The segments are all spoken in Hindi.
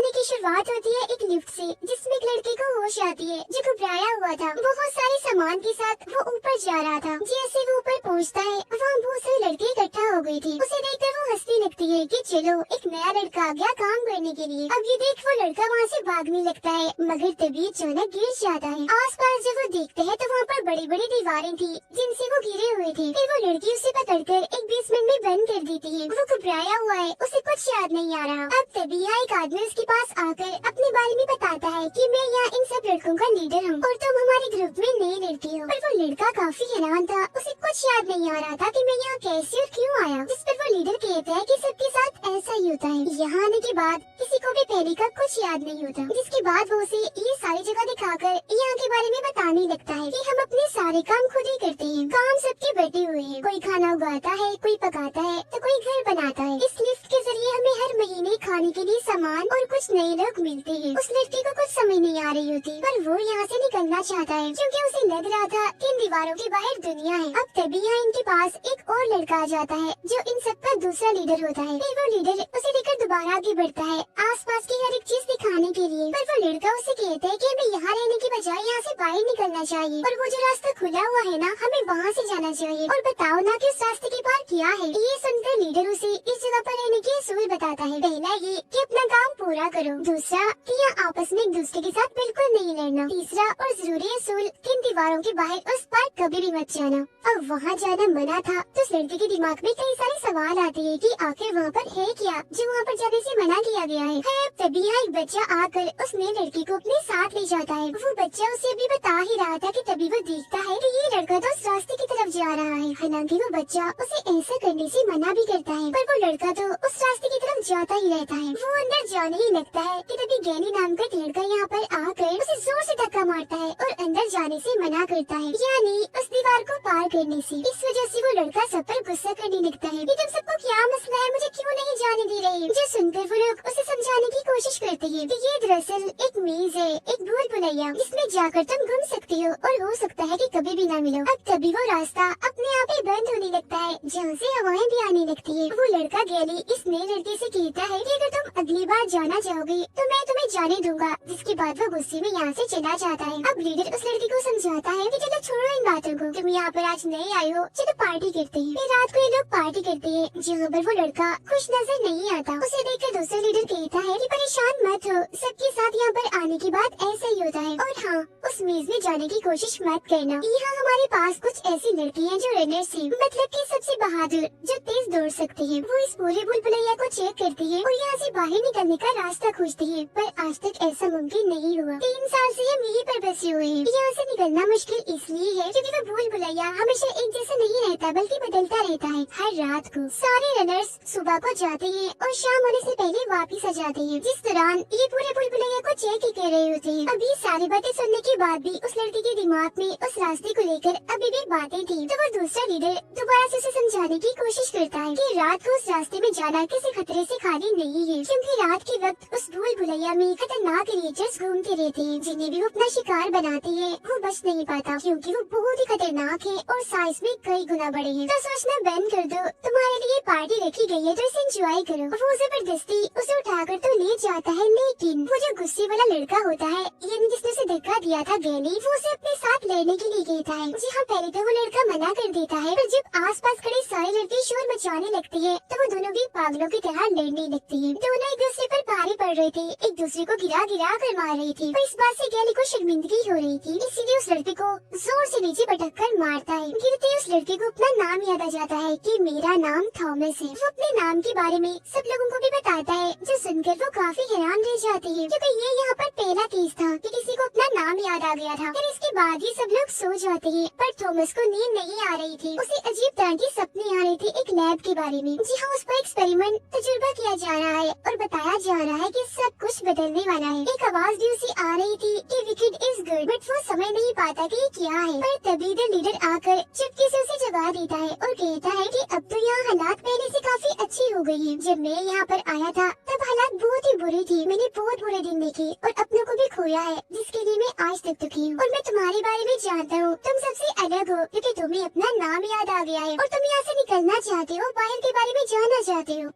कहानी की शुरुआत होती है एक लिफ्ट से, जिसमें एक लड़के को होश आती है जो घबराया हुआ था। बहुत सारे सामान के साथ वो ऊपर जा रहा था। जैसे वो ऊपर पहुंचता है, वहाँ बहुत सारे लड़के इकट्ठा हो गए थे। उसे देखकर वो हंसने लगती है कि चलो एक नया लड़का आ गया काम करने के लिए। अब ये देख वो लड़का वहाँ से भागने लगता है, मगर तभी अचानक गिर जाता है। आसपास जब वो देखते हैं तो वहाँ पर बड़ी बड़ी दीवारें थी जिनसे वो घिरे हुए थे। फिर वो लड़की उसे पकड़कर एक बेसमेंट में बंद कर देती है। वो घबराया हुआ है, उसे कुछ याद नहीं आ रहा। अब तभी यहाँ एक आदमी उसके पास आकर अपने बारे में बताता है कि मैं यहाँ इन सब लड़कों का लीडर हूँ और तुम हमारे ग्रुप में नई लड़की हो। पर वो लड़का काफी हैरान था, उसे कुछ याद नहीं आ रहा था कि मैं यहाँ कैसे और क्यों आया। जिस पर वो लीडर कहता है कि सबके साथ ऐसा ही होता है, यहाँ आने के बाद किसी को भी पहले का कुछ याद नहीं होता। जिसके बाद वो उसे ये सारी जगह दिखाकर यहाँ के बारे में बताने लगता है कि हम अपने सारे काम खुद ही करते हैं। काम सबके बटे हुए हैं, कोई खाना उगाता है, कोई पकाता है तो कोई घर बनाता है। इस लिफ्ट के जरिए हमें हर महीने खाने के लिए सामान और कुछ नए लोग मिलते हैं। उस लड़के को कुछ समझ नहीं आ रही होती, पर वो यहाँ से निकलना चाहता है क्योंकि उसे लग रहा था कि इन दीवारों के बाहर दुनिया है। अब तभी यहाँ इनके पास एक और लड़का आ जाता है जो इन सबका दूसरा लीडर होता है। फिर वो लीडर उसे लेकर दोबारा आगे बढ़ता है आसपास की हर एक चीज दिखाने के लिए। पर वो लड़का उसे कहता है कि हमें यहाँ रहने की बजाय यहाँ से बाहर निकलना चाहिए और वो जो रास्ता खुला हुआ है ना, हमें वहाँ से जाना चाहिए। और बताओ ना कि उस रास्ते के पार क्या है। ये सुनकर लीडर उसे इस जगह पर रहने के असूल बताता है। पहला ये कि अपना काम पूरा करो, दूसरा कि यहाँ आपस में एक दूसरे के साथ बिल्कुल नहीं लड़ना, तीसरा और जरूरी असूल कि इन दीवारों के बाहर उस पार कभी भी मत जाना। अब वहाँ जाना मना था तो उस लड़के के दिमाग में कई सारे सवाल आते हैं कि आखिर वहाँ पर है क्या जो वहाँ पर जाने से मना किया गया है। तभी यहाँ एक बच्चा आकर उस नए लड़की को अपने साथ ले जाता है। वो बच्चा उसे अभी बता ही रहा था कि तभी वो देखता है कि ये लड़का तो उस रास्ते की तरफ जा रहा है। हालांकि वो बच्चा उसे ऐसा करने से मना भी करता है, पर वो लड़का तो उस रास्ते की तरफ जाता ही रहता है। वो अंदर जाने ही लगता है कि तभी गैनी नाम का एक लड़का यहाँ पर आकर उसे जोर से धक्का मारता है और अंदर जाने से मना करता है, यानी उस दीवार को पार करने से। इस वजह से वो लड़का सब पर गुस्सा करने लगता है कि तुम सबको क्या मसला है, मुझे क्यों नहीं जाने दे रहे। जो सुनकर वो लोग उसे समझाने की कोशिश करते हैं कि ये दरअसल एक मेज है, एक भूल भुलैया, जिसमें जाकर तुम घूम सकती हो और हो सकता है कि कभी भी ना मिलो। अब तभी वो रास्ता अपने आप ही बंद होने लगता है जहाँ से हवाएं भी आने लगती है। वो लड़का गैली इस नए लड़के से कहता है कि अगर तुम अगली बार जाना चाहोगे तो मैं तुम्हें जाने दूंगा। जिसके बाद वो गुस्से में यहाँ से चला जाता है। अब लीडर उस लड़की को समझाता है कि चलो छोड़ो इन बातों को, तुम यहाँ पर आज नए आए हो, चलो पार्टी करते हैं। फिर रात को ये लोग पार्टी करते हैं जहाँ पर वो लड़का खुश नजर नहीं आता। उसे देखकर दूसरा लीडर कहता है कि परेशान मत हो, सबके साथ यहाँ पर आने के बाद ऐसा ही होता है, और हाँ उस मेज में जाने की कोशिश मत करना। यहाँ हमारे पास कुछ ऐसी लड़की है जो रनर्स है, मतलब की सबसे बहादुर, जो तेज दौड़ सकती है। वो इस पूरे भूल भुलैया को चेक करती है और यहाँ से बाहर निकलने का रास्ता खोजती है, पर आज तक ऐसा मुमकिन नहीं हुआ। 3 साल से हम यहीं पर बसे हुए हैं। यहाँ से निकलना मुश्किल इसलिए है क्योंकि वो भूल भुलैया हमेशा एक जैसा नहीं रहता, बल्कि बदलता रहता है। हर रात को सारे रनर्स सुबह को जाते हैं और शाम होने से पहले वापिस आ जाते हैं, जिस दौरान ये पूरे भूल भुलैया को चेक ही कर रहे होते हैं। अब ये सारी बातें सुनने के बाद भी उस लड़की के दिमाग में उस रास्ते को लेकर अभी भी बातें थी। तो वो दूसरा लीडर दोबारा से उसे समझाने की कोशिश करता है कि रात को उस रास्ते में जाना किसी खतरे से खाली नहीं है, क्योंकि रात के वक्त उस भूल भुलैया में खतरनाक क्रिएचर्स घूमते रहते हैं, जिन्हें भी वो अपना शिकार बनाते हैं वो बच नहीं पाता, क्योंकि वो बहुत ही खतरनाक है और साइज में कई गुना बड़े हैं। तो सोचना बंद कर दो, तुम्हारे लिए पार्टी रखी गई है तो इसे एंजॉय करो। वो जबरदस्ती उसे उठाकर तो ले जाता है, लेकिन वो जो गुस्से वाला लड़का होता है, यानी जिसने उसे धक्का दिया था गैली, वो उसे अपने साथ लड़ने के लिए कहता है। जी हाँ, पहले तो वो लड़का मना कर देता है, पर जब आसपास खड़े सारे लड़के शोर मचाने लगते हैं तो वो दोनों भी पागलों की तरह लड़ने लगते हैं। दोनों एक दूसरे पर भारी पड़ रहे थे, एक दूसरे को गिरा गिरा कर मार रहे थे, पर इस बात से गैली को शर्मिंदगी हो रही थी, इसीलिए उस लड़के को जोर से नीचे पटक कर मारता है। गिरते ही उस लड़के को अपना नाम याद आ जाता है कि मेरा नाम थॉमस है। वो अपने नाम के बारे में सब लोगों को भी बताता है, जो सुनकर वो काफी हैरान रह जाते हैं, क्योंकि ये यहाँ पर पहला केस था कि किसी को अपना नाम याद आ गया था। फिर इसके बाद ही सब लोग सो जाते हैं, पर थॉमस को नींद नहीं आ रही थी। उसे अजीब तरह के सपने आ रहे थे एक लैब के बारे में। जी हाँ, उस पर एक्सपेरिमेंट तजुर्बा किया जा रहा है और बताया जा रहा है कि सब कुछ बदलने वाला है। एक आवाज भी उसे आ रही थी कि विकेड इज गुड, बट वो समझ नहीं पाता कि ये क्या है। पर तभी लीडर आकर चुपके से उसे जगा देता है और कहता है कि अब तो यहाँ हालात पहले से काफी अच्छी हो गई है। जब मैं यहाँ पर आया था तब हालात बहुत ही बुरे थे, मैंने बहुत बुरे दिन देखे और अपनों को भी खोया है, जिसके लिए मैं आज तक दुखी हूँ। और मैं तुम्हारे बारे में जानता हूँ, तुम सबसे अलग हो क्योंकि तुम्हें अपना नाम याद आ गया है और तुम यहाँ से निकलना चाहते हो, बाहर के बारे में जानना चाहते हो।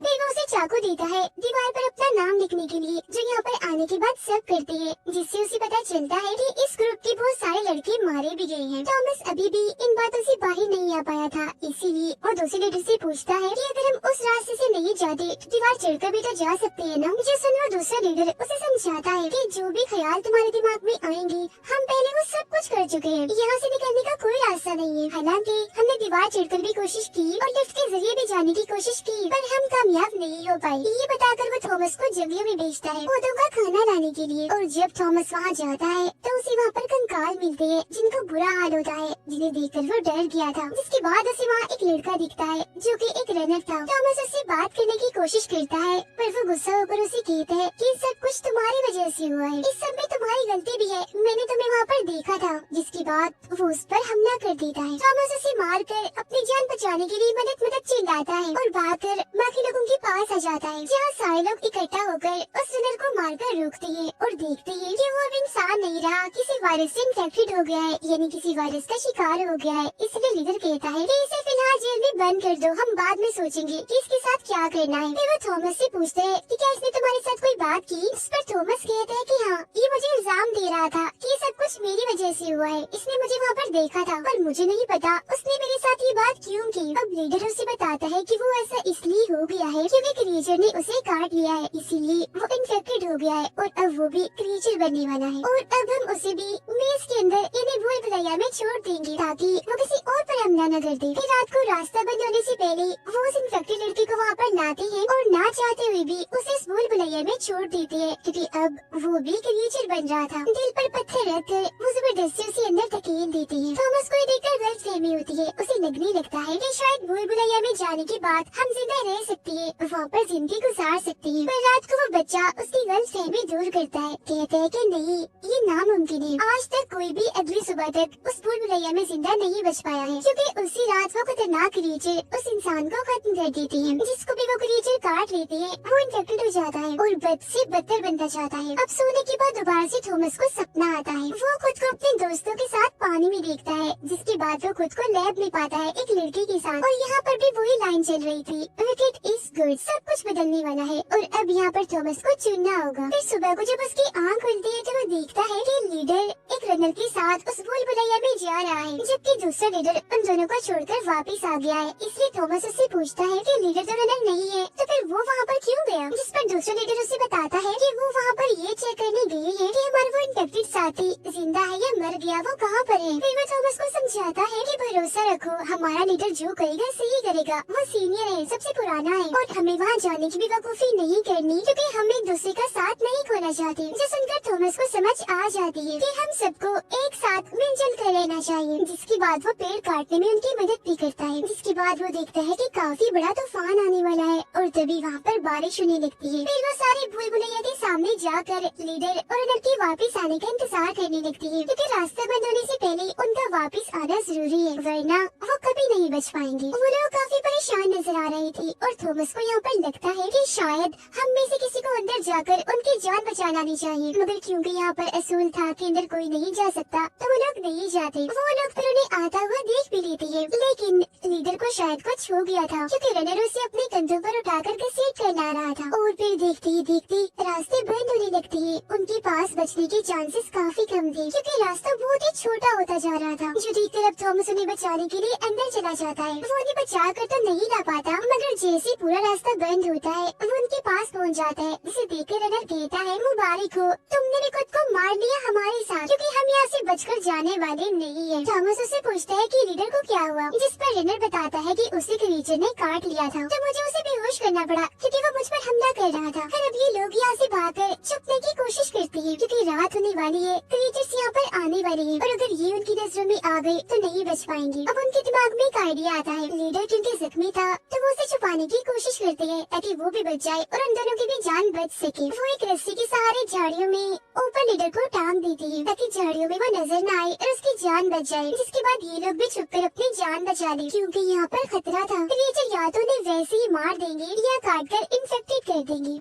फिर वो उसे चाकू देता है दीवार पर अपना नाम लिखने के लिए, जो यहाँ पर आने के बाद सब करते हैं, जिससे उसे पता चलता है कि इस ग्रुप के बहुत सारे लड़के मारे भी गए हैं। थॉमस अभी भी इन बातों से बाहर नहीं आ पाया था, इसीलिए वो दूसरे लीडर से पूछता है कि अगर हम उस रास्ते से नहीं जाते तो दीवार चढ़कर भी तो जा सकते हैं ना। जिस सुन वो दूसरा लीडर उसे समझाता है कि जो भी ख्याल तुम्हारे दिमाग में आएंगे हम पहले वो सब कुछ कर चुके हैं, यहाँ से निकलने का कोई रास्ता नहीं है। हालांकि हमने दीवार चढ़कर भी कोशिश की और लिफ्ट के जरिए भी जाने की कोशिश की, पर हम कामयाब नहीं हो पाए। ये बताकर वो थॉमस को जंगलों में भेजता है पौधों का खाना लाने के लिए। और जब थॉमस वहाँ जाता है तो उसे वहाँ पर कंकाल मिलते हैं जिनको बुरा हाल होता है, जिन्हें देखकर वो डर गया था। जिसके बाद उसे वहाँ एक लड़का दिखता है जो कि एक रनर था। थॉमस उससे बात करने की कोशिश करता है, पर वो गुस्सा होकर उसे कहता है कि सब कुछ तुम्हारी वजह से हुआ है, इस सब में तुम्हारी गलती भी है, मैंने तुम्हें वहाँ पर देखा था। जिसके बाद वो उस पर हमला कर देता है। थॉमस उसे मारकर अपनी जान बचाने के लिए मदद चिल्लाता है और भागकर बाकी लोगों के पास आ जाता है, जहाँ सारे लोग इकट्ठा होकर उस रनर को मारकर रोकते हैं और देखते हैं कि वो अब इंसान नहीं रहा, किसी वायरस से इन्फेक्टेड हो गया है, यानी किसी वायरस का शिकार हो गया है। इसलिए लीडर कहता है कि इसे फिलहाल जेल में बंद कर दो, हम बाद में सोचेंगे कि इसके साथ क्या करना है। फिर वो थॉमस से पूछते हैं कि क्या इसने तुम्हारे साथ कोई बात की। इस पर थॉमस कहता है कि हाँ, ये मुझे इल्जाम दे रहा था कि ये सब कुछ मेरी वजह से हुआ है, इसने मुझे वहाँ पर देखा था, पर मुझे नहीं पता उसने मेरे साथ ये बात क्यों की। अब लीडर उसे बताता है कि वो ऐसा इसलिए हो गया है क्योंकि क्रिएचर ने उसे काट लिया है, इसीलिए वो इन्फेक्टेड हो गया है और अब वो भी क्रिएचर बनने वाला है। और अब हम उसे भी मेज के अंदर यानी भूल भुलैया में छोड़ देंगे ताकि वो किसी और पर हमला न कर दे। फिर रात को रास्ता बंद होने से पहले वो उस इन्फेक्टेड लड़की को वहाँ पर लाते हैं और ना चाहते हुए भी उसे इस भूल भुलैया में छोड़ देते हैं, क्योंकि अब वो भी क्रिएचर बन रहा था। दिल पर पत्थर रखकर वो जबरदस्ती उसे अंदर धकेल देते हैं। थॉमस को देखकर गलतफहमी होती है, उसे लगने लगता है कि शायद भूल भुलैया में जाने के बाद हम जिंदा रह सकते हैं, वहाँ पर जिंदगी गुजार सकते हैं। पर रात को वो बच्चा उसकी गलतफहमी दूर करता है, कहता है कि नहीं, ये नामुमकिन है। आज तक कोई भी अगली सुबह तक उस भूल भुलैया में जिंदा नहीं बच पाया है, क्योंकि उसी रात वो खतरनाक क्रिएचर उस इंसान को खत्म कर देते हैं। जिसको भी वो क्रिएचर काट लेते हैं वो इन्फेक्टेड हो जाता है और बद से बदतर बनता जाता है। अब सोने के बाद दोबारा से थॉमस को सपना आता है, वो खुद को अपने दोस्तों के साथ पानी में देखता है, जिसके बाद वो खुद को लैब में पाता है एक लड़के के साथ। और यहाँ पर भी वही लाइन चल रही थी, विकेट इज गुड, सब कुछ बदलने वाला है और अब यहाँ पर थॉमस को चुनना होगा। फिर सुबह को जब उसकी आँख खुलती है तो वो देखता है कि लीडर एक रनर के साथ उस भूल भुलैया में जा रहा है, जबकि दूसरा लीडर उन दोनों को छोड़कर वापस आ गया है। इसलिए थॉमस उससे पूछता है कि लीडर तो रनर नहीं है, तो फिर वो वहाँ पर क्यों गया। जिस पर दूसरा लीडर उसे बताता है कि वो वहाँ पर ये चेक करने गए हैं कि हमारा वो इन्फेक्टेड साथी जिंदा है या मर गया, वो कहाँ पर है। फिर वो थॉमस को समझाता है कि भरोसा रखो, हमारा लीडर जो करेगा सही करेगा, वो सीनियर है, सबसे पुराना है और हमें वहाँ जाने की भी वकूफी नहीं करनी, क्योंकि हम एक दूसरे का साथ नहीं खोना चाहते। जो सुनकर थॉमस को समझ आ जाती है कि हम सबको एक साथ मिलजुल कर रहना चाहिए। जिसके बाद वो पेड़ काटने में उनकी मदद भी करता है। जिसके बाद वो देखता है कि काफी बड़ा तूफान आने वाला है और तभी वहाँ पर बारिश होने लगती है। फिर वो सारे भूल भुलैया के सामने जाकर लीडर और उनर के वापस आने का इंतजार करने लगती है, क्योंकि रास्ता बंद होने से पहले उनका वापस आना जरूरी है, वरना वो कभी नहीं बच पाएंगे। वो लोग काफी परेशान नजर आ रहे थे और थॉमस को यहाँ पर लगता है कि शायद हम में से किसी को अंदर जाकर उनकी जान बचा लानी चाहिए, मगर क्योंकि यहाँ पर असूल था कि अंदर कोई नहीं जा सकता तो वो लोग नहीं जाते। वो लोग फिर उन्हें आता हुआ देख भी लेते हैं, लेकिन लीडर को शायद कुछ हो गया था, क्योंकि रनर उसे अपने कंधों पर उठाकर घसीट कर ला रहा था। और फिर देखते ही देखते रास्ते बंद होने लगते हैं। उनके पास बचने के चांसेस काफी कम थे, क्योंकि रास्ता बहुत ही छोटा होता जा रहा था। जो देखकर अब थॉमस उन्हें बचाने के लिए अंदर चला जाता है। वो उन्हें बचा कर तो नहीं ला पाता, मगर जैसे पूरा रास्ता बंद होता है वो उनके पास पहुंच जाता है, जिसे देखकर रनर कहता है, मुबारक हो, तुमने भी खुद को मार लिया हमारे साथ, क्योंकि हम यहाँ से बचकर जाने वाले नहीं है। थॉमस उससे पूछता है कि लीडर को क्या हुआ, जिस पर रनर बताता है कि उसे क्रीचर ने काट लिया था, तो मुझे उसे बेहोश करना पड़ा क्योंकि वो मुझ पर हमला कर रहा था। फिर अब ये लोग यहाँ से भागकर छुपने की कोशिश करते हैं, क्योंकि रात होने वाली है, क्रीचर्स यहाँ पर आने वाले हैं और अगर ये उनकी नजरों में आ गए तो नहीं बच पाएंगे। अब उनके दिमाग में एक आइडिया आता है, लीडर क्योंकि जख्मी था तो वो उसे छुपाने की कोशिश करते हैं ताकि वो भी बच जाए और उन दोनों की भी जान बच सके। वो एक रस्सी के सहारे झाड़ियों में ऊपर लीडर को टांग देती है ताकि झाड़ियों में वो नजर न आए और उसकी जान बच जाए। जिसके बाद ये लोग भी छुपकर अपनी जान बचा ले, क्योंकि यहाँ पर खतरा था। क्रीचर या तो उन्हें वैसे ही मार देंगे या काट कर इन्फेक्टेड कर देंगे।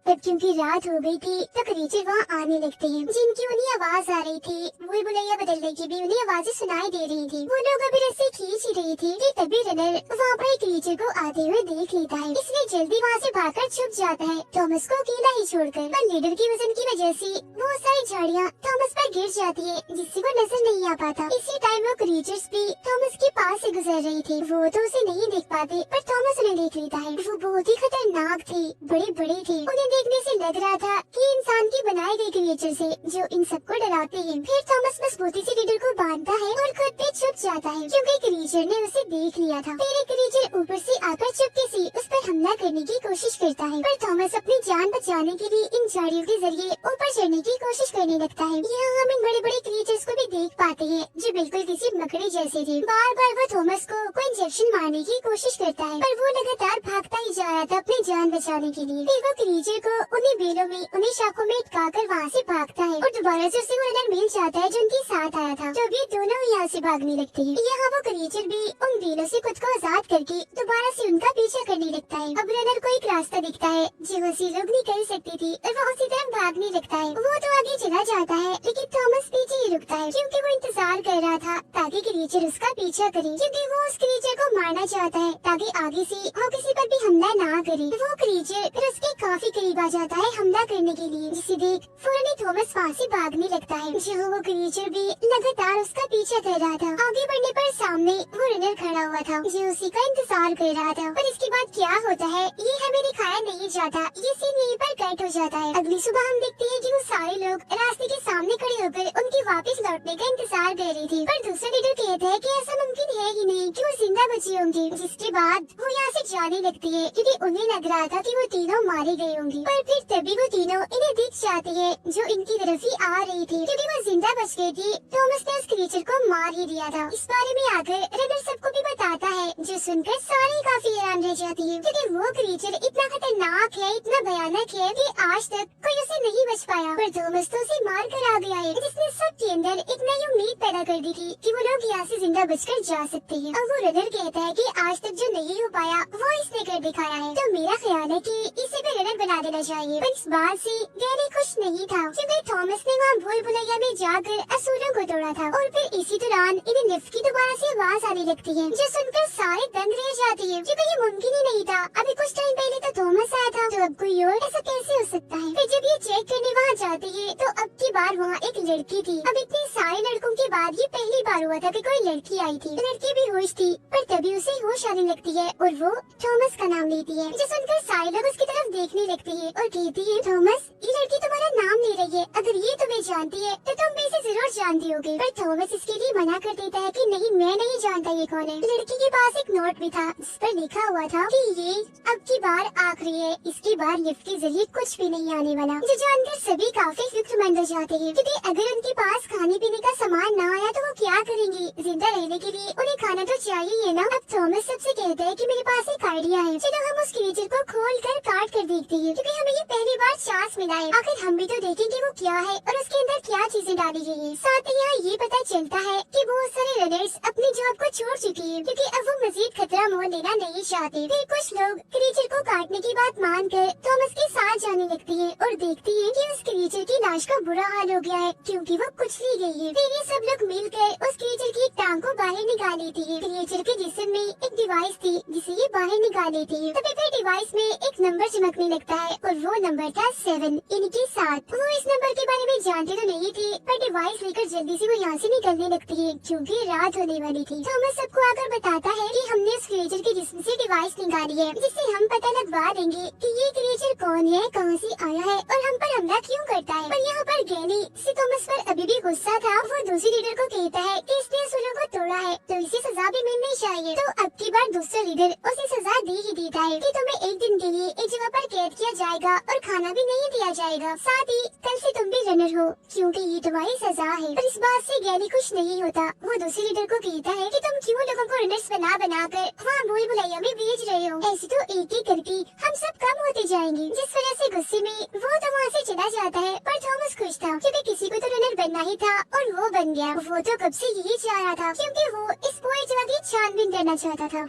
तब क्योंकि रात हो गई थी तो क्रीचर वहाँ आने लगते हैं, जिनकी उन्हें आवाज आ रही थी। भूल भुलैया बदलने की भी उन्हें आवाजें सुनाई दे रही थी। वो लोग अभी रस्सी खींच ही रही थी कि तभी रनर वहाँ पर क्रीचर को आते हुए देख लेता है, इसलिए जल्दी वहाँ से भागकर छुप जाता है, थॉमस को अकेला ही छोड़कर। पर लीडर की वजन की वजह से बहुत सारी झाड़ियाँ थॉमस पर गिर जाती है, जिससे वो नजर नहीं आ पाता। इसी टाइम वो क्रीचर्स भी थॉमस के पास से गुजर रही थी। वो तो उसे नहीं देख पाते, पर थॉमस उन्हें देख लेता है। वो बहुत ही खतरनाक थे, बड़े बड़े थे। उन्हें देखने से लग रहा था कि इंसान की बनाई गई क्रिएचर से जो इन सबको डराते हैं। फिर थॉमस मजबूती से लीडर को बांधता है और खुद भी छुप जाता है, क्योंकि क्रीचर ने उसे देख लिया था। फिर एक क्रीचर ऊपर से आकर चुपके से उस पर हमला करने की कोशिश करता है, पर थॉमस अपनी जान बचाने के लिए इन झाड़ियों के जरिए ऊपर चढ़ने की कोशिश करने लगता है। यहाँ हम इन बड़े बड़े क्रीचर्स को भी देख पाते हैं, जो बिल्कुल किसी मकड़ी जैसे थे। बार बार वो थॉमस को कोई इंजेक्शन मारने की कोशिश करता है, पर वो लगातार भागता ही जा रहा था अपनी जान बचाने के लिए। फिर वो क्रीचर को उन्हीं बेलों में, उन्हीं शाखों में अटकाकर वहाँ से भागता है और दोबारा से उसे वो रनर मिल जाता है जो उनके साथ आया था। जब ये दोनों यहाँ से भागने लगते हैं, यहाँ वो क्रीचर भी उन बेलों से खुद को आजाद करके दोबारा से उनका पीछा करने लगता है। अब रनर को एक रास्ता दिखता है जो उसी लोग नहीं कर सकती थी और वो उसी तरह भागने लगता है। वो तो आगे चला जाता है, लेकिन थॉमस पीछे ही रुकता है, क्योंकि वो इंतजार कर रहा था ताकि क्रीचर उसका पीछा करे, क्योंकि वो उस क्रीचर को मारना चाहता है ताकि आगे से वो किसी पर भी हमला ना करे। वो क्रीचर फिर उसके काफी करीब आ जाता है हमला करने के लिए, जिसे देख फौरन ही थॉमस वहाँ से भागने लगता है। जो वो क्रीचर भी लगातार उसका पीछा कर रहा था। आगे बढ़ने पर सामने वो रनर खड़ा हुआ था जो उसी का इंतजार कर रहा था। पर इसके बाद क्या होता है ये हमें दिखाया नहीं जाता, ये सीन यहीं पर कट हो जाता है। अगली सुबह हम देखते हैं कि वो सारे लोग रास्ते के सामने खड़े होकर उनकी वापस लौटने का इंतजार कर रहे थे, पर दूसरा लीडर कहता है कि ऐसा मुमकिन है ही नहीं कि वो जिंदा बचे होंगे। जिसके बाद वो यहाँ से जाने लगती है, क्योंकि उन्हें लग रहा था कि वो तीनों मारे गए होंगे। पर फिर तभी वो तीनों इन्हें दिख जाती है जो इनकी तरफ ही आ रही थी, क्योंकि वो जिंदा बच गई थी। थॉमस ने उस क्रीचर को मार ही दिया था। इस बारे में आकर रनर सबको भी बताता है, जो सुनकर सारे काफी हैरान रह जाती है, क्योंकि वो क्रीचर इतना खतरनाक है, इतना भयानक है कि आज तक कोई उसे नहीं बच पाया। पर थॉमस तो उसे मार कर आ गया है, जिसने सबके अंदर एक नई उम्मीद पैदा कर दी थी कि वो लोग यहाँ से जिंदा बचकर जा सकते हैं। अब वो रनर कहता है कि आज तक जो नहीं हो पाया वो इसने कर दिखाया है, तो मेरा ख्याल है कि इसे भी रनर बना देना चाहिए। पर इस बात से गैरी खुश नहीं था, क्योंकि थॉमस ने वहाँ भूल भुलैया में जाकर असुरों को तोड़ा था। और फिर इसी दौरान इन्हें लिफ्ट की दोबारा से आवाज आने लगती है, जो सुनकर सारे दंग रह जाती है, क्योंकि ये मुमकिन ही नहीं था। अभी कुछ टाइम पहले तो थॉमस आया था, तो अब कोई और, ऐसा कैसे हो सकता है। फिर जब ये चेक करने वहाँ जाती है तो अब की बार वहाँ एक लड़की थी। अब इतने सारे लड़कों के बाद ये पहली बार हुआ था कि कोई लड़की आई थी। लड़की भी होश थी, पर तभी उसे होश आने लगती है और वो थॉमस का नाम लेती है, जो सुनकर सारे लोग उसकी तरफ देखने लगते हैं और कहती है, थॉमस ये लड़की तुम्हारा नाम ले रही है, अगर ये तुम्हें जानती है तो तुम भी इसे जरूर जानती होगी। पर थॉमस इसके लिए मना कर देता है कि नहीं, मैं नहीं जानता ये कौन है। लड़की के पास एक नोट भी था जिस पर लिखा हुआ था कि ये अब की बार आखिरी है, इसकी बार लिफ्ट के जरिए कुछ भी नहीं आने वाला। जो जानकर सभी काफी फिक्रमंद हो जाते हैं, क्योंकि अगर उनके पास खाने पीने का सामान न आया तो वो क्या करेंगे। जिंदा रहने के लिए उन्हें खाना तो चाहिए ही ना। अब थॉमस सबसे कहते हैं कि मेरे पास एक आइडिया है, चलो हम उस क्रीचर को खोल कर काट कर देखते हैं, क्योंकि हमें ये पहली बार चांस मिला है। आखिर हम भी तो देखेंगे वो क्या है और उसके अंदर क्या चीजें डाली गई है। साथ ही यहाँ ये पता चलता है कि बहुत सारे रनर्स अपनी जॉब को छोड़ चुके हैं, क्योंकि अब वो मजीद खतरा मोल लेना नहीं चाहते। फिर कुछ लोग क्रीचर को काटने की बात मानकर थॉमस के साथ जाने लगते हैं और देखती हैं कि उस क्रीचर की लाश का बुरा हाल हो गया है, क्योंकि वो कुचली गई है। फिर ये सब लोग मिलकर उस क्रीचर की एक टांग को बाहर निकाल लेती है। क्रीचर के जिस्म में एक डिवाइस थी जिसे ये बाहर निकाल लेती है। तभी फिर डिवाइस में एक नंबर चमकने लगता है और वो नंबर था 7, इनके साथ। वो इस नंबर के बारे में जानते तो नहीं थे, पर डिवाइस लेकर जल्दी से वो यहाँ से निकलने लगती है, क्योंकि रात होने वाली थी। थॉमस सबको आकर बताता है कि हमने उस क्रीचर के जिस्म से डिवाइस निकाली है, जिससे हम पता लगवा देंगे कि ये क्रीचर कौन है, कहाँ से आया है और हम पर हमला क्यों करता है। पर यहाँ पर गैनी से थॉमस पर अभी भी गुस्सा था। वो दूसरे लीडर को कहता है कि इसने असुरों को तोड़ा है तो इसे सजा भी मिलनी चाहिए। तो अब की बार दूसरा लीडर उसे सजा दे ही देता है कि तुम्हें एक दिन के लिए एक जगह पर कैद किया जाएगा और खाना भी नहीं दिया जाएगा, साथ ही कल से तुम भी रनर हो, क्योंकि ये तुम्हारी सजा है। पर इस बात से गैनी खुश नहीं होता। वो दूसरे लीडर को कहता है कि तुम क्यों लोगों को रनर्स बना कर वहाँ भूल भुलैया में भेज रहे हो, ऐसे तो एक एक करके हम सब कम होते जाएंगे। जिस वजह से गुस्से में वो तो वहाँ से चला जाता है। पर थॉमस खुश था, क्योंकि किसी को तो रनर बनना ही था और वो बन गया। वो तो कब से यही चाह रहा था, क्योंकि वो इस पूरी जगह की छानबीन करना चाहता था।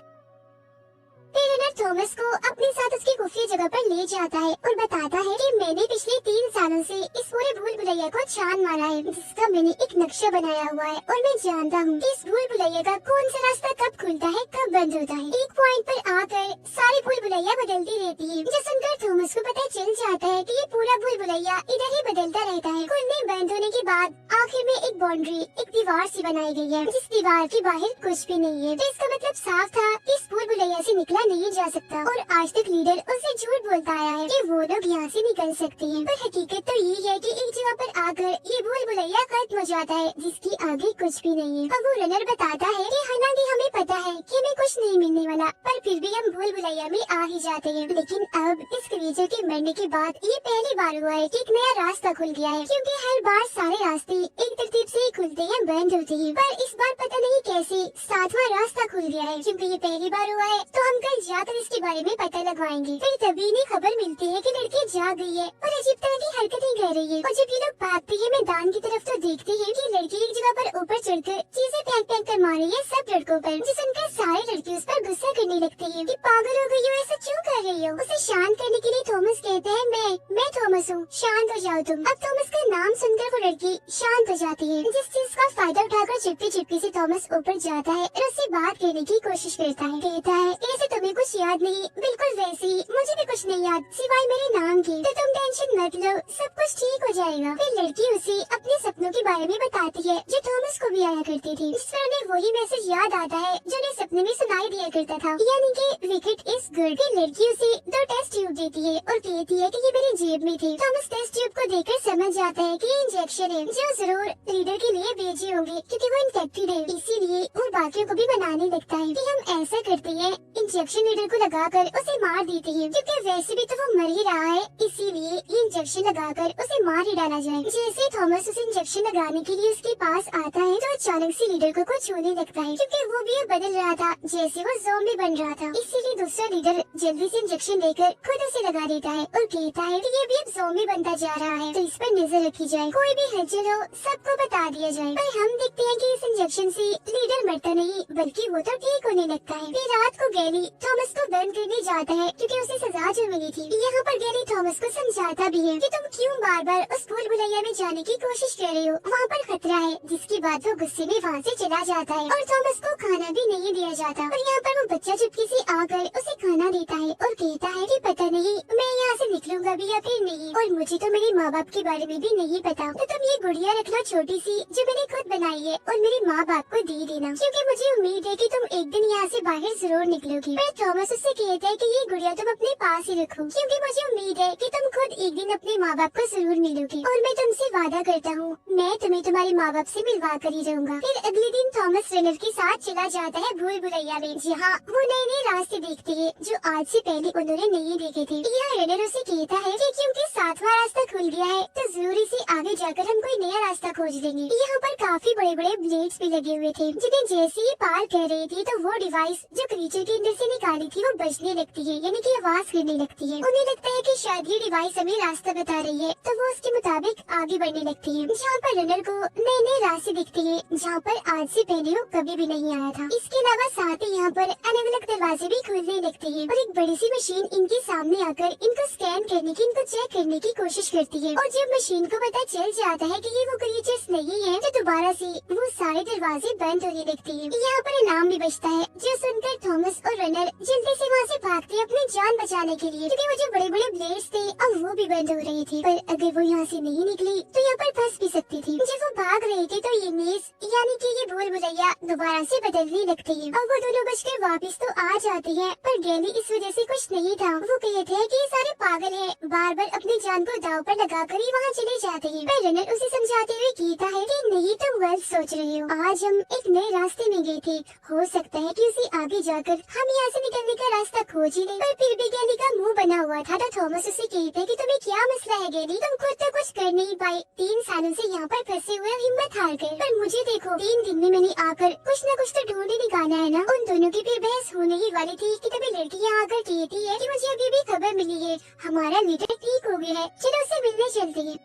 फिर रनर थॉमस को अपने साथ उसकी खुफिया जगह पर ले जाता है और बताता है कि मैंने पिछले 3 सालों से इस पूरे भूल भुलैया को छान मारा है, जिसका मैंने एक नक्शा बनाया हुआ है और मैं जानता हूँ कि इस भूल भुलैया का कौन सा रास्ता कब खुलता है कब बंद होता है। एक पॉइंट पर आकर सारी भूल भुलैया बदलती रहती है, जो सुनकर थॉमस को पता चल जाता है कि ये पूरा भूल भुलैया इधर ही बदलता रहता है। खुलने बंद होने के बाद आखिर में एक बाउंड्री, एक दीवार सी बनाई गई है, जिस दीवार के बाहर कुछ भी नहीं है। तो इसका मतलब साफ था कि इस भूल भुलैया से निकला नहीं जा सकता और आज तक लीडर उससे झूठ बोलता आया है कि वो लोग यहाँ से निकल सकते हैं। पर हकीकत तो ये है कि एक जगह पर आकर ये भूल भुलैया खत्म हो जाता है, जिसकी आगे कुछ भी नहीं है। अब वो रनर बताता है कि हालांकि हमें पता है कि हमें कुछ नहीं मिलने वाला, पर फिर भी हम भूल भुलैया में आ ही जाते हैं। लेकिन अब इस क्रीचर के मरने के बाद ये पहली बार हुआ है कि एक नया रास्ता खुल गया है, क्योंकि हर बार सारे रास्ते एक तरतीब से ही खुलते हैं, बंद होते हैं। पर इस बार पता नहीं कैसे 7वां रास्ता खुल गया है। क्योंकि ये पहली बार हुआ है तो हम कल जाकर इसके बारे में पता लगवाएंगे। फिर तभी इन्हें खबर मिलती है कि लड़की जाग गई है और अजीब तरह की हरकतें कर रही है। और जब ये लोग भागते हैं मैदान की तरफ तो देखते हैं कि लड़की एक जगह पर ऊपर चढ़कर चीजें फेंक फेंक कर मार रही है सब लड़कों पर, जिसे सुनकर सारे लड़के उस पर गुस्सा करने लगते हैं कि पागल हो गई हो, ऐसा क्यों कर रही हो। उसे शांत करने के लिए थॉमस कहता है मैं थॉमस हूँ, शांत हो जाओ तुम। अब थॉमस का नाम सुनकर वो लड़की शांत हो जाती है, जिस चीज का फायदा उठाकर चुपके चुपके से थॉमस ऊपर जाता है और उससे बात करने की कोशिश करता है। कहता है ऐसे तुम्हें कुछ याद नहीं, बिल्कुल वैसे ही मुझे भी कुछ नहीं याद सिवाय मेरे नाम के, तो तुम टेंशन मत लो, सब कुछ ठीक हो जाएगा। फिर लड़की उसे अपने सपनों के बारे में बताती है जो थॉमस को भी आया करती थी। इस पर उन्हें वही मैसेज याद आता है जो उन्हें सपने में सुनाई दिया करता था, यानी कि विकेट इज गुड। फिर लड़की उसे 2 टेस्ट ट्यूब देती है और कहती है कि ये मेरी जेब में थे। थॉमस टेस्ट ट्यूब को देखकर समझ जाता है कि ये इंजेक्शन है जो जरूर लीडर के लिए भेजे होंगे, क्योंकि वो इन्फेक्टेड है। इसीलिए वो बाकियों को भी बनाने लगता है कि हम ऐसा करते हैं, इंजेक्शन लीडर को लगाकर उसे मार देते हैं, क्योंकि वैसे भी तो वो मर ही रहा है, इसीलिए ये इंजेक्शन लगाकर उसे मार ही डाला जाए। जैसे थॉमस उसे इंजेक्शन लगाने के लिए उसके पास आता है तो अचानक से लीडर को कुछ होने लगता है, क्योंकि वो भी अब बदल रहा था जैसे वो ज़ॉम्बी बन रहा था। इसीलिए दूसरा लीडर जल्दी से इंजेक्शन लेकर खुद उसे लगा देता है और कहता है कि ये भी अब ज़ॉम्बी बनता जा रहा है, तो इस पर नजर रखी जाए, कोई भी हलचल हो सबको बता दिया जाए। पर हम देखते हैं कि इस इंजेक्शन से लीडर मरता नहीं बल्कि वो तो ठीक होने लगता है। फिर रात को गैली थॉमस को बंद करने जाता है, क्योंकि उसे सजा जो मिली थी। यहाँ पर गैली थॉमस को समझाता भी है कि तुम क्यों बार बार उस भूल भुलैया में जाने की कोशिश कर रहे हो, वहाँ पर खतरा है। जिसके बाद वो गुस्से में वहाँ से चला जाता है और थॉमस को खाना भी नहीं दिया जाता। और यहाँ पर वो बच्चा चुपके से आकर उसे खाना देता है और कहता है कि पता नहीं मैं यहाँ से निकलूंगा भी या फिर नहीं, और मुझे तो मेरे माँ बाप के बारे में भी नहीं पता, तो तुम ये गुड़िया रख लो छोटी सी जो मैंने खुद बनाई है और मेरे माँ बाप को दे देना, क्योंकि मुझे उम्मीद है कि तुम एक दिन यहाँ से बाहर जरूर निकलोगी। पर थॉमस उससे कहता है कि ये गुड़िया तुम अपने पास ही रखो, क्योंकि मुझे उम्मीद है कि तुम खुद एक दिन अपने माँ बाप को जरूर मिलोगी, और मैं तुमसे वादा करता हूँ मैं तुम्हें तुम्हारे माँ बाप से मिलवा कर ही रहूंगा। फिर अगले दिन थॉमस रनर के साथ चला जाता है भूल भुलैया में, जहाँ वो नए नए रास्ते देखते हैं जो आज से पहले उन्होंने नहीं देखे थे। यह रनर उसे कहता है कि क्योंकि 7वां रास्ता खुल गया है तो जरूरी से आगे जाकर हम कोई नया रास्ता खोज लेंगे। यहाँ पर काफी बड़े बड़े ब्लेड्स भी लगे हुए थे, जिन्हें जैसे ही पार कर रहे थे तो वो डिवाइस जो क्रीचर के अंदर से निकाली थी वो बजने लगती है, यानी कि आवाज करने लगती है। उन्हें लगता है कि शायद ये डिवाइस हमें रास्ता बता रही है, तो वो उसके मुताबिक आगे बढ़ने लगती है। जहाँ पर रनर को नए नए रास्ते दिखते हैं जहाँ पर आज से पहले वो कभी भी नहीं आया था। इसके अलावा साथ ही यहाँ पर अलग अलग दरवाजे भी खुलने लगते हैं और एक बड़ी सी मशीन इनके सामने आकर इनको स्कैन करने की, इनको चेक करने की कोशिश करती है। और जब मशीन को पता चल जाता है कि ये वो क्रीचर्स नहीं है, तो दोबारा से वो सारे दरवाजे बंद होने लगते हैं। यहाँ पर इनाम भी बचता है, जो सुनकर थॉमस और रनर जल्दी से वहाँ से भागते हैं अपनी जान बचाने के लिए, क्योंकि वो जो बड़े बड़े ब्लेड्स थे अब वो भी बंद हो रहे थे। पर अगर वो यहाँ से नहीं निकली तो यहाँ पर फंस भी सकती थी। जब वो भाग रहे थे तो ये मेज यानी कि ये भूल भुलैया दोबारा से बदलने लगती है। अब वो दोनों बचकर वापस तो आ जाते हैं, पर गैली इस वजह से खुश नहीं था। वो कहते हैं कि ये सारे पागल हैं, बार बार अपनी जान को दांव पर लगाकर ही वहाँ चले जाते हैं। पर रनर उसे समझाते हुए कहता है कि नहीं तुम गलत सोच रहे हो, आज हम एक नए रास्ते में गए थे, हो सकता है कि उसे आगे जाकर हम यहाँ से निकलने का रास्ता खोज ही ले। पर फिर भी गैली का मुंह बना हुआ था, तो थॉमस उसे कहते हैं कि तुम्हें क्या मसला है गैली, तुम खुद तो कुछ कर नहीं पाए, 3 सालों से यहाँ पर फंसे हुए हिम्मत हार गए। पर मुझे देखो 3 दिन में मैंने आकर कुछ न कुछ तो ढूंढ ही निकाला है ना। उन दोनों की फिर बहस होने ही वाली थी कि तभी लड़की यहाँ आकर कहती है कि मुझे अभी भी खबर मिली है हमारा लीडर ठीक हो गया है, चलो उसे मिलने चलते हैं।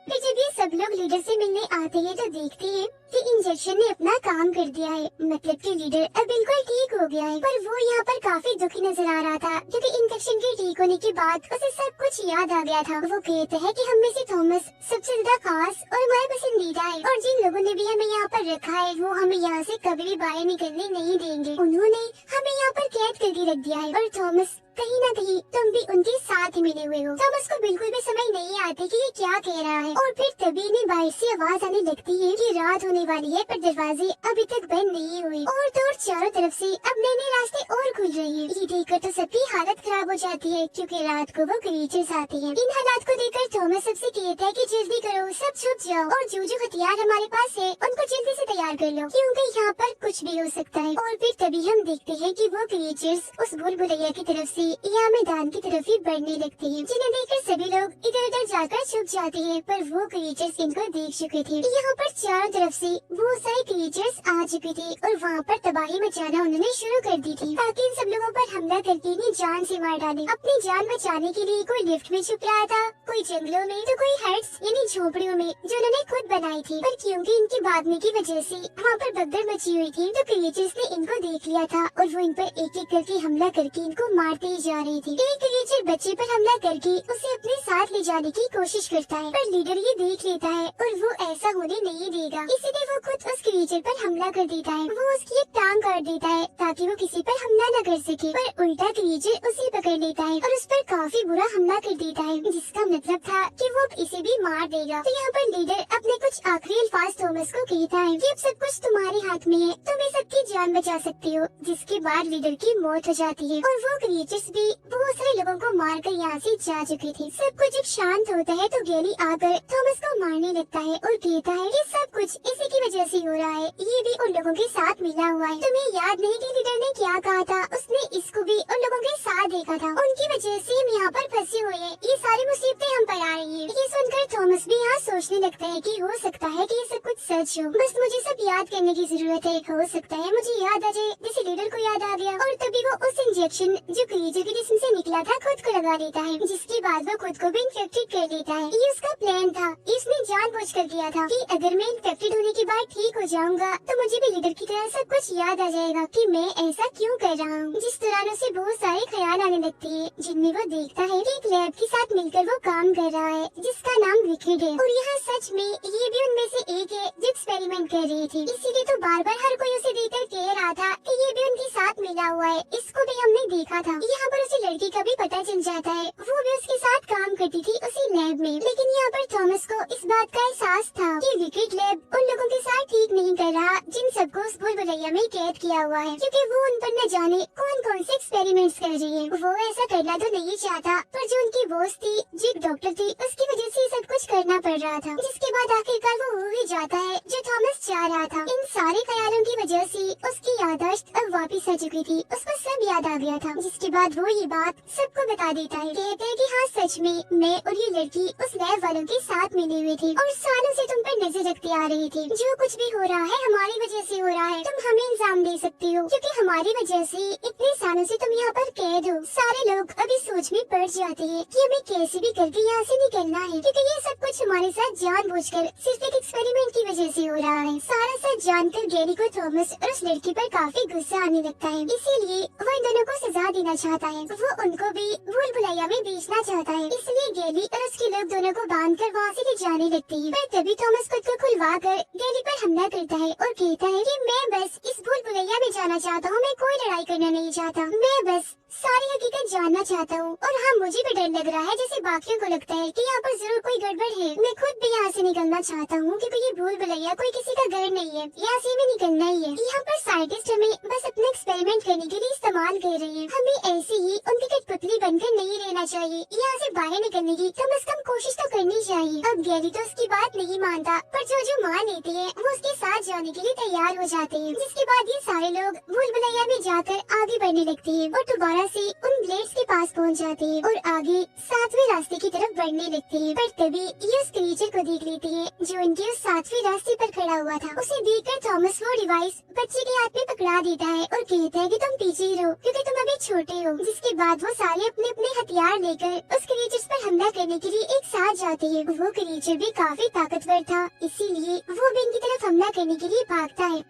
फिर जब ये सब लोग लीडर से मिलने आते हैं तो देखते हैं कि इंजेक्शन ने अपना काम कर दिया है, मतलब कि लीडर अब बिल्कुल ठीक हो गया है। पर वो यहाँ पर काफी दुखी नजर आ रहा था क्योंकि इंफेक्शन के ठीक होने के बाद उसे सब कुछ याद आ गया था। वो कहते हैं कि हम में से थॉमस सबसे ज्यादा खास और हमारे पसंदीदा है और जिन लोगों ने भी हमें यहाँ पर रखा है वो हमें यहाँ से कभी भी बाहर निकलने नहीं देंगे। उन्होंने हमें यहाँ पर कैद करके रख दिया है और थॉमस कहीं ना कहीं तुम भी उनके साथ ही मिले हुए हो। थॉमस को बिल्कुल भी समझ नहीं आती कि ये क्या कह रहा है और फिर तभी इन्हें बाहर से आवाज आने लगती है कि रात होने वाली है पर दरवाजे अभी तक बंद नहीं हुए और तो और चारों तरफ से अब नए नए रास्ते और खुल रहे हैं। ये देखकर तो सबकी हालत खराब हो जाती है क्योंकि रात को वो क्रीचर्स आते हैं। इन हालात को देखकर थॉमस सबसे कहता है कि जल्दी करो, सब छुप जाओ और जो जो हथियार हमारे पास है उनको जल्दी से तैयार कर लो क्योंकि यहाँ पर कुछ भी हो सकता है। और फिर तभी हम देखते हैं कि वो क्रीचर्स उस भूल भुलैया की तरफ से या मैदान की तरफ ही बढ़ने लगते हैं, जिन्हें देखकर सभी लोग इधर उधर जाकर छुप जाते हैं। पर वो क्रीचर्स इनको देख चुके थे। यहाँ पर चारों तरफ से बहुत सारे क्रीचर्स आ चुके थे और वहाँ पर तबाही मचाना उन्होंने शुरू कर दी थी ताकि इन सब लोगों पर हमला करके इन्हें जान से मार डाले। अपनी जान बचाने के लिए कोई लिफ्ट में छुप रहा था, कोई जंगलों में, तो कोई हट्स यानी झोपड़ियों में जो उन्होंने खुद बनाई थी। पर क्योंकि इनके भागने की वजह से वहाँ पर भगदड़ मची हुई थी तो क्रीचर्स ने इनको देख लिया था और वो इन पर एक एक करके हमला करके इनको मारते ही जा रही थी। एक क्रीचर बच्चे पर हमला करके उसे अपने साथ ले जाने की कोशिश करता है पर लीडर ये देख लेता है और वो ऐसा होने नहीं देगा, इसीलिए वो खुद उस क्रीचर पर हमला कर देता है। वो उसकी एक टांग काट देता है ताकि वो किसी पर हमला न कर सके, पर उल्टा क्रीचर उसे पकड़ लेता है और उस पर काफी बुरा हमला कर देता है, जिसका मतलब था कि वो इसे भी मार देगा। तो यहाँ पर लीडर अपने कुछ आखिरी अल्फाज थॉमस को कहता है कि अब सब कुछ तुम्हारे हाथ में है, तुम इस सबकी जान बचा सकती हो। जिसके बाद लीडर की मौत हो जाती है और वो क्रीचर्स भी बहुत सारे लोगों को मारकर यहाँ से जा चुके थे। सब कुछ जब शांत होता है तो गैरी आकर थॉमस को मारने लगता है और कहता है कि सब कुछ इसी की वजह से हो रहा है, ये भी उन लोगों के साथ मिला हुआ है। तुम्हें याद नहीं कि लीडर ने क्या कहा था? उसने इसको भी उन लोगों के साथ देखा था, उनकी वजह से हम यहाँ पर फंसे हुए हैं, ये सारी मुसीबतें हम पर आ रही है। ये सुनकर थॉमस भी यहाँ सोचने लगता है कि हो सकता है कि ये सब कुछ सच हो, बस मुझे सब याद करने की जरूरत है। हो सकता है मुझे याद आ जाए जैसे लीडर को याद आ गया। और तभी वो उस इंजेक्शन जो क्रीचर के जिस्म से निकला था खुद को लगा लेता है, जिसके बाद वो खुद को भी इन्फेक्टेड कर लेता है। ये उसका प्लान था, इसने जानबूझकर किया था कि अगर मैं इन्फेक्टेड होने के बाद ठीक हो जाऊंगा तो मुझे भी लीडर की तरह सब कुछ याद आ जाएगा कि मैं ऐसा क्यों कर रहा हूँ। जिस दौरान उसे बहुत सारे ख्याल आने लगते हैं जिनमें वो देखता है कि एक लैब के साथ मिलकर वो काम कर रहा है जिसका नाम विकेड है और यहाँ सच में ये भी उनमें से एक है जो एक्सपेरिमेंट कर रही थी। इसीलिए तो बार बार हर कोई उसे देखकर कह रहा था कि ये भी उनके साथ मिला हुआ है, इसको भी हमने देखा था। यहाँ पर उसे लड़की का भी पता चल जाता है, वो भी उसके साथ काम करती थी उसी लैब में। लेकिन यहाँ पर थॉमस को इस बात का एहसास था कि विकेड लैब उन लोगों के साथ ठीक नहीं कर रहा जिन सबको उस भूल भुलैया में कैद किया हुआ है, क्योंकि वो उन पर न जाने कौन कौन से एक्सपेरिमेंट्स कर रही है। वो ऐसा करना तो नहीं चाहता पर जो उनकी बॉस थी, जो एक डॉक्टर थी, उसकी वजह से सब कुछ करना पड़ रहा था। जिसके बाद आखिरकार वो हो ही जाता है जो थॉमस चाह रहा था। इन सारे ख्यालों की वजह से उसकी याददाश्त अब वापिस आ चुकी थी, उसको सब याद आ गया था। जिसके बाद वो ये बात सबको बता देता है, कहते हैं कि हाँ सच में मैं और ये लड़की उस लैब वालों के साथ मिले हुए थे और सालों से तुम पर नजर रखते आ रही थी। जो कुछ भी हो रहा है हमारी वजह से हो रहा है, तुम हमें इल्जाम दे सकती हो क्योंकि हमारी वजह से इतने सालों से तुम यहाँ पर कैद हो। सारे लोग अभी सोच में पड़ जाते हैं कि हमें कैसे भी करके यहाँ से निकलना है, क्योंकि ये सब कुछ हमारे साथ जानबूझकर सिर्फ एक एक्सपेरिमेंट की वजह से हो रहा है। सारा सच जानकर गैरी को थॉमस और उस लड़की पर काफी गुस्सा आने लगता है, इसीलिए वो इन दोनों को सजा देना चाहता है। वो उनको भी भूल भुलैया में बेचना चाहता है, इसलिए गैरी और उसके लोग दोनों को बांध कर वहाँ से ले जाने लगते हैं। पर तभी थॉमस खुद को खुलवा कर गैरी पर हमला करता है और कहता है कि मैं बस इस भूल भुलैया में जाना चाहता हूँ, मैं कोई लड़ाई करना नहीं चाहता, मैं बस सारी हकीकत जानना चाहता हूँ। और हाँ, मुझे भी डर लग रहा है जैसे बाकियों को लगता है कि यहाँ पर जरूर कोई गड़बड़ है। मैं खुद भी यहाँ से निकलना चाहता हूँ क्योंकि ये भूल भुलैया कोई किसी का घर नहीं है, यहाँ से हमें निकलना ही है। यहाँ पर साइंटिस्ट हमें बस अपना एक्सपेरिमेंट करने के लिए इस्तेमाल कर रहे हैं, हमें ऐसे ही उनकी कठपुतली बनकर नहीं रहना चाहिए। यहाँ से बाहर निकलने की कम से कम कोशिश तो करनी चाहिए। अब गैरी तो उसकी बात नहीं मानता, पर जो मान लेते हैं वो उसके साथ जाने के लिए तैयार हो जाते हैं। जिसके बाद ये सारे लोग भूल भुलैया में जाकर आगे बढ़ने लगते हैं और दोबारा से उन ब्लेड्स के पास पहुंच जाते हैं और आगे सातवें रास्ते की तरफ बढ़ने लगते हैं। पर तभी ये उस क्रीचर को देख लेते हैं जो इनके उस सातवें रास्ते पर खड़ा हुआ था। उसे देखकर थॉमस वो डिवाइस बच्चे के हाथ में पकड़ा देता है और कहता है कि तुम पीछे ही रहो क्योंकि तुम अभी छोटे हो। जिसके बाद वो सारे अपने अपने हथियार लेकर उस क्रीचर्स पर हमला हमला करने के लिए एक साथ जाते हैं। वो क्रिएचर भी काफी ताकतवर था, इसीलिए वो भी इनकी तरफ हमला करने के लिए भागता है।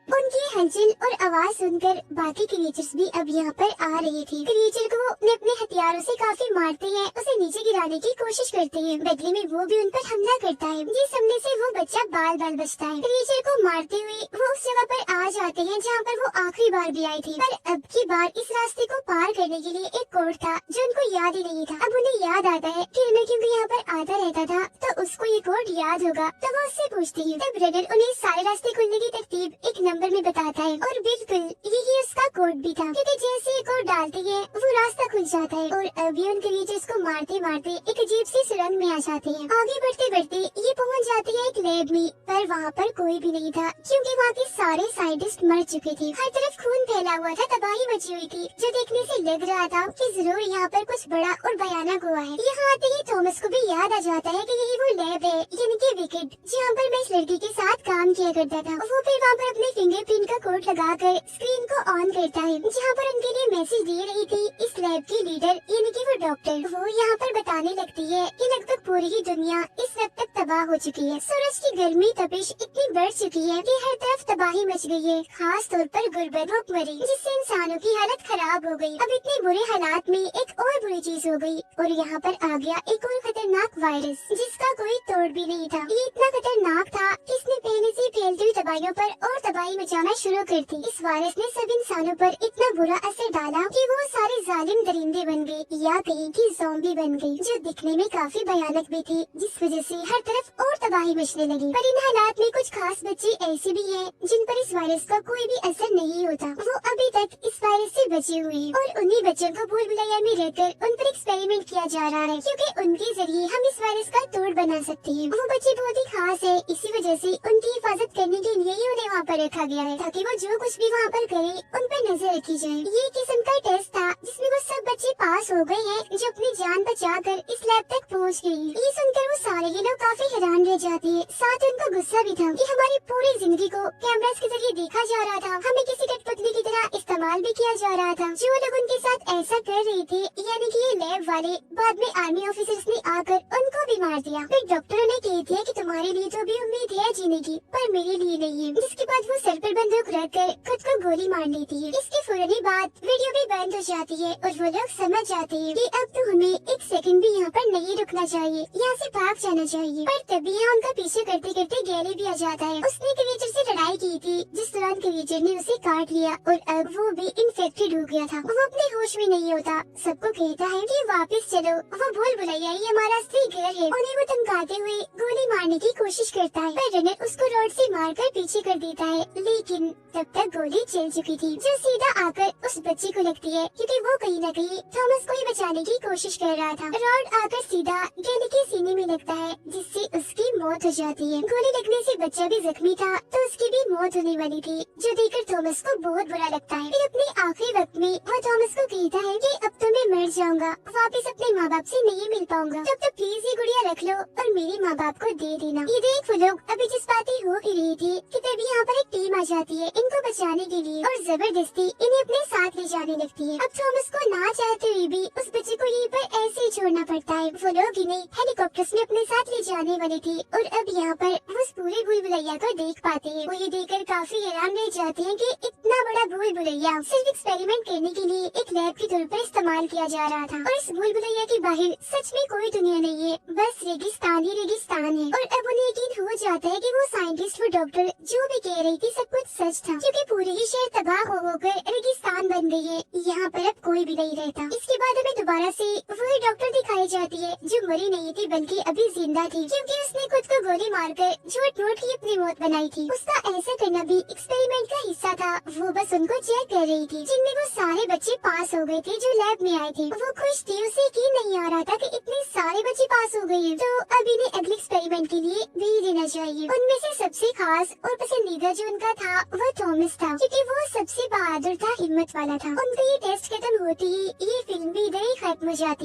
उनकी हलचल और आवाज सुनकर बाकी क्रिएचर्स भी अब यहाँ पर आ रहे थे। क्रिएचर को वो अपने हथियारों से काफी मारते हैं, उसे नीचे गिराने की कोशिश करते हैं। बदले में वो भी उन पर हमला करता है, जिस हमले से वो बच्चा बाल बाल बचता है। क्रिएचर को मारते हुए वो उस जगह पर आ जाते हैं जहाँ पर वो आखिरी बार भी आए थे, पर अब की बार इस रास्ते को पार करने के लिए एक कोड था जो उनको याद ही नहीं था। अब उन्हें याद आता है कि मैं क्योंकि यहाँ पर आता रहता था तो उसको ये कोड याद होगा, तो वो उससे पूछती है। तब रनर उन्हें सारे रास्ते खुलने की तरतीब एक नंबर में बताता है और बिल्कुल यही उसका कोड भी था, क्योंकि जैसे ये कोड डालते हैं वो रास्ता खुल जाता है और अभी उन क्रिएचर्स को मारते मारते एक अजीब सी सुरंग में आ जाते हैं। आगे बढ़ते बढ़ते ये पहुंच जाते हैं एक लैब में, पर वहाँ पर कोई भी नहीं था क्योंकि वहाँ के सारे साइंटिस्ट मर चुके थे। हर तरफ खून फैला हुआ था, तबाही मची हुई थी, जो देखने से लग रहा था कि जरूर यहाँ पर कुछ बड़ा और भयानक हुआ है। यहाँ आते ही थॉमस को भी याद आ जाता है कि यही वो लैब है, यानी कि विकेट, जहाँ पर मैं इस लड़की के साथ काम किया करता था। वो फिर वहाँ पर अपने फिंगरप्रिंट का कोड लगाकर स्क्रीन को ऑन करता है, जहाँ पर उनके लिए मैसेज दे रही थी इस लैब की लीडर यानी कि वो डॉक्टर। वो यहाँ पर बताने लगती है कि लगभग पूरी ही दुनिया इस वक्त तक तबाह हो चुकी है। सूरज की गर्मी तपिश इतनी बढ़ चुकी है कि हर तरफ तबाही मच गई है, खास तौर पर गुर्बत भुखमरी, जिससे इंसानों की हालत खराब हो गई। अब इतने बुरे हालात में एक और बुरी चीज हो गई और यहाँ पर आ गया एक और खतरनाक वायरस, जिसका कोई तोड़ भी नहीं था। ये इतना खतरनाक था कि इसने पहले से फैलती हुई तबाहियों पर और तबाही मचाना शुरू कर दी। इस वायरस ने सब इंसानों पर इतना बुरा असर डाला कि वो सारे जालिम दरिंदे बन गए या कहीं की ज़ॉम्बी बन गई, जो दिखने में काफी भयानक भी थी, जिस वजह से हर तरफ और तबाही मचने लगी। पर इन हालात में कुछ खास बच्चे ऐसे भी हैं जिन पर इस वायरस का कोई भी असर नहीं होता। वो अभी तक इस वायरस से बचे हुए हैं और उन्हीं बच्चों को भूल भुलैया में रहकर उन पर एक्सपेरिमेंट किया जा रहा है, क्योंकि उनके जरिए हम इस वायरस का तोड़ बना सकते हैं। वो बच्चे बहुत ही खास है, इसी वजह से उनकी हिफाजत करने के लिए ही उन्हें वहाँ पर रखा गया है, ताकि वो जो कुछ भी वहाँ पर करे उन पर नजर रखी जाए। ये किस्म का टेस्ट था जिसमें वो सब बच्चे पास हो गए हैं जो अपनी जान बचाकर इस लैब तक पहुँच गए। ये सुनकर वो सारे ही लोग काफी हैरान रह जाते हैं। साथ उनको गुस्सा भी था कि हमारी पूरी जिंदगी को कैमरास के जरिए देखा जा रहा था, हमें किसी कठपुतली की तरह इस्तेमाल भी किया जा रहा था। जो लोग उनके साथ ऐसा कर रहे थे यानी कि ये लैब वाले, बाद में आर्मी ऑफिसर्स ने आकर उनको भी मार दिया। फिर डॉक्टरों ने कह दिया कि तुम्हारे लिए तो भी उम्मीद है जीने की, पर मेरे लिए नहीं है। जिसके बाद वो सर पर बंदूक रखकर खुद को गोली मार लेती है। इसके फौरन ही बाद वीडियो भी बंद हो जाती है और वो लोग समझ जाते हैं कि अब तो हमें एक सेकंड भी यहाँ पर नहीं रुकना चाहिए, यहाँ से भाग जाना चाहिए। पर तभी यहाँ उनका पीछे करते करते गैली भी आ जाता है। उसने क्रिएचर से लड़ाई की थी, जिस दौरान क्रिएचर ने उसे काट लिया और अब वो भी इन्फेक्टेड हो गया था। वो अपने होश में नहीं होता, सबको कहता है कि वापस चलो, वो भूल भुलैया ही हमारा असली घर है। उन्हें वो धमकाते हुए गोली मारने की कोशिश करता है, पर रनर उसको रॉड से मारकर पीछे कर देता है, लेकिन तब तक गोली चल चुकी थी, जो सीधा आकर उस बच्चे को लगती है, क्योंकि वो कहीं न कहीं थॉमस को ही बचाने की कोशिश कर रहा था। रॉड आकर सीधा गैली के सीने में लगता है, जिससे उसकी मौत हो जाती है। गोली लगने से बच्चा भी जख्मी था, तो उसकी भी मौत होने वाली थी, जो देखकर थॉमस को बहुत बुरा लगता है। फिर अपने आखिरी वक्त में वो थॉमस को कहता है कि अब तो मैं मर जाऊंगा, वापस अपने माँ बाप से नहीं मिल पाऊंगा, तब तो प्लीज ये गुड़िया रख लो और मेरे माँ बाप को दे देना। ये देख वो लोग अभी जज्बाती हो ही रही थी कि तभी यहाँ पर एक टीम आ जाती है इनको बचाने के लिए और जबरदस्ती इन्हें अपने साथ ले जाने लगती है। अब थॉमस को ना चाहते हुए भी उस बच्चे को यहीं पर ऐसे ही छोड़ना पड़ता है। वो लोग इन्हें हेलीकॉप्टर्स में अपने साथ ले जाने वाले थे और अब यहाँ पर वो उस पूरे भूल भुलैया को देख पाते हैं। वो ये देखकर काफी हैरान रह जाते हैं कि इतना बड़ा भूल भुलैया सिर्फ एक्सपेरिमेंट करने के लिए एक लैब के तौर पर इस्तेमाल किया जा रहा था और इस भूल भुलैया के बाहर सच में कोई दुनिया नहीं है, बस रेगिस्तान ही रेगिस्तान है। और अब उन्हें यकीन हो जाता है कि वो साइंटिस्ट, वो डॉक्टर जो भी कह रही थी सब कुछ सच था, क्योंकि पूरी ही शहर तबाह हो होकर रेगिस्तान बन गई है। यहाँ पर अब कोई भी नहीं रहता। इसके बाद हमें दोबारा से वही डॉक्टर दिखाई जाती है जो मरी नहीं थी बल्कि अभी जिंदा थी, क्योंकि उसने खुद को गोली मारकर झूठ मूठ की अपनी मौत बनाई थी। उसका ऐसा करना भी एक्सपेरिमेंट का हिस्सा था। वो बस उनको चेक कर रही थी, जिनमें वो सारे बच्चे पास हो गए थे जो लैब में आए थे। वो खुश थी, उसे यकीन नहीं आ रहा था कि इतने सारे बच्चे पास हो गए हैं, तो अब इन्हें अगले एक्सपेरिमेंट के लिए भेज देना चाहिए। उनमें से सबसे खास और पसंदीदा जो उनका था वो थॉमस था, क्योंकि वो सबसे बहादुर था, हिम्मत वाला था। उनका ये टेस्ट खत्म होते ही ये फिल्म भी इधर ही खत्म हो जाती।